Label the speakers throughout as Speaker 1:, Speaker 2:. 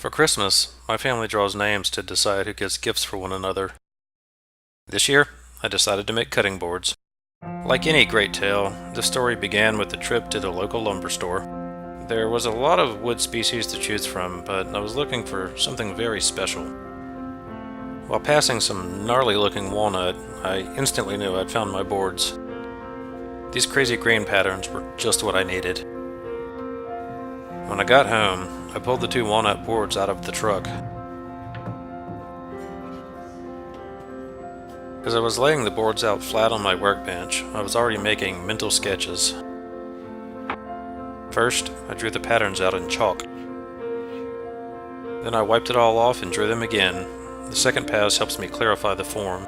Speaker 1: For Christmas, my family draws names to decide who gets gifts for one another. This year, I decided to make cutting boards. Like any great tale, the story began with a trip to the local lumber store. There was a lot of wood species to choose from, but I was looking for something very special. While passing some gnarly-looking walnut, I instantly knew I'd found my boards. These crazy grain patterns were just what I needed. When I got home, I pulled the two walnut boards out of the truck. As I was laying the boards out flat on my workbench, I was already making mental sketches. First, I drew the patterns out in chalk. Then I wiped it all off and drew them again. The second pass helps me clarify the form.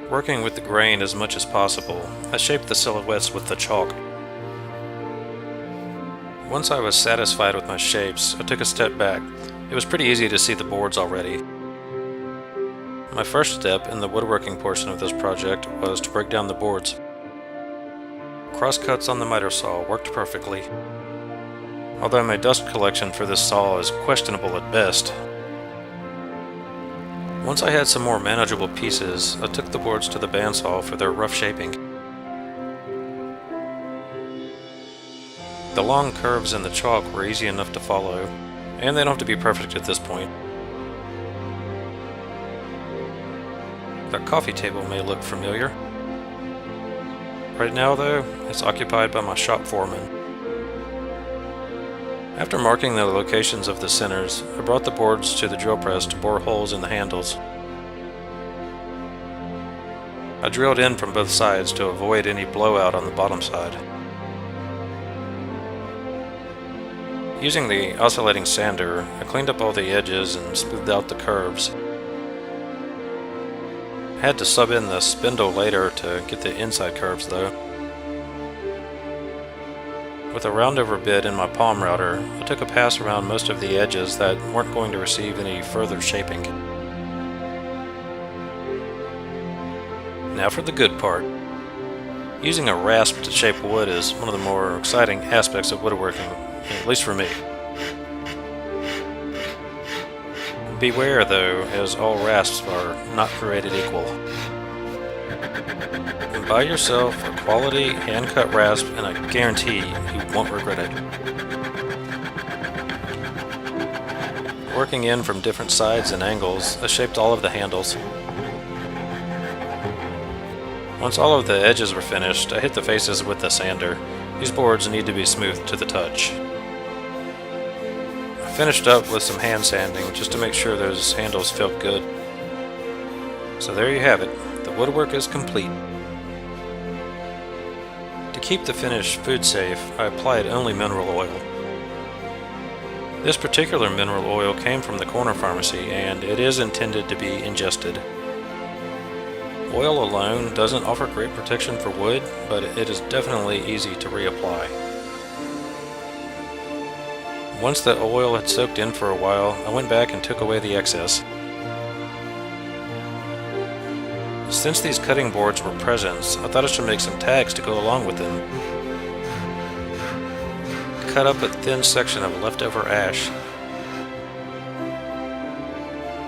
Speaker 1: Working with the grain as much as possible, I shaped the silhouettes with the chalk. Once I was satisfied with my shapes, I took a step back. It was pretty easy to see the boards already. My first step in the woodworking portion of this project was to break down the boards. Crosscuts on the miter saw worked perfectly. Although my dust collection for this saw is questionable at best. Once I had some more manageable pieces, I took the boards to the bandsaw for their rough shaping. The long curves in the chalk were easy enough to follow, and they don't have to be perfect at this point. The coffee table may look familiar. Right now, though, it's occupied by my shop foreman. After marking the locations of the centers, I brought the boards to the drill press to bore holes in the handles. I drilled in from both sides to avoid any blowout on the bottom side. Using the oscillating sander, I cleaned up all the edges and smoothed out the curves. I had to sub in the spindle later to get the inside curves though. With a roundover bit in my palm router, I took a pass around most of the edges that weren't going to receive any further shaping. Now for the good part. Using a rasp to shape wood is one of the more exciting aspects of woodworking, at least for me. Beware though, as all rasps are not created equal. Buy yourself a quality hand-cut rasp and I guarantee you won't regret it. Working in from different sides and angles, I shaped all of the handles. Once all of the edges were finished, I hit the faces with the sander. These boards need to be smoothed to the touch. I finished up with some hand sanding just to make sure those handles felt good. So there you have it, the woodwork is complete. To keep the finish food safe, I applied only mineral oil. This particular mineral oil came from the corner pharmacy and it is intended to be ingested. Oil alone doesn't offer great protection for wood, but it is definitely easy to reapply. Once the oil had soaked in for a while, I went back and took away the excess. Since these cutting boards were presents, I thought I should make some tags to go along with them. Cut up a thin section of leftover ash.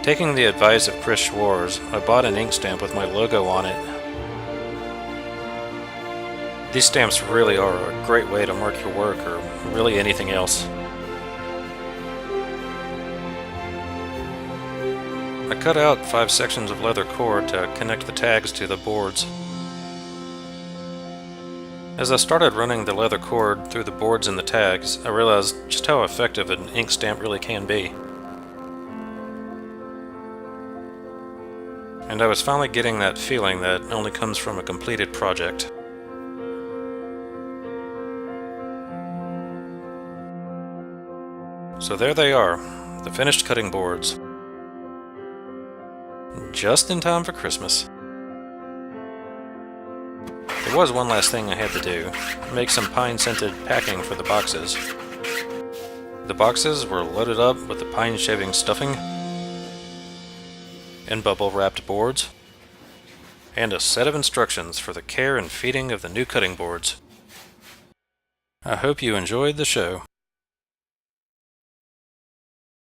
Speaker 1: Taking the advice of Chris Schwarz, I bought an ink stamp with my logo on it. These stamps really are a great way to mark your work or really anything else. I cut out 5 sections of leather cord to connect the tags to the boards. As I started running the leather cord through the boards and the tags, I realized just how effective an ink stamp really can be. And I was finally getting that feeling that only comes from a completed project. So there they are, the finished cutting boards. Just in time for Christmas. There was one last thing I had to do, make some pine-scented packing for the boxes. The boxes were loaded up with the pine shaving stuffing, and bubble-wrapped boards, and a set of instructions for the care and feeding of the new cutting boards. I hope you enjoyed the show.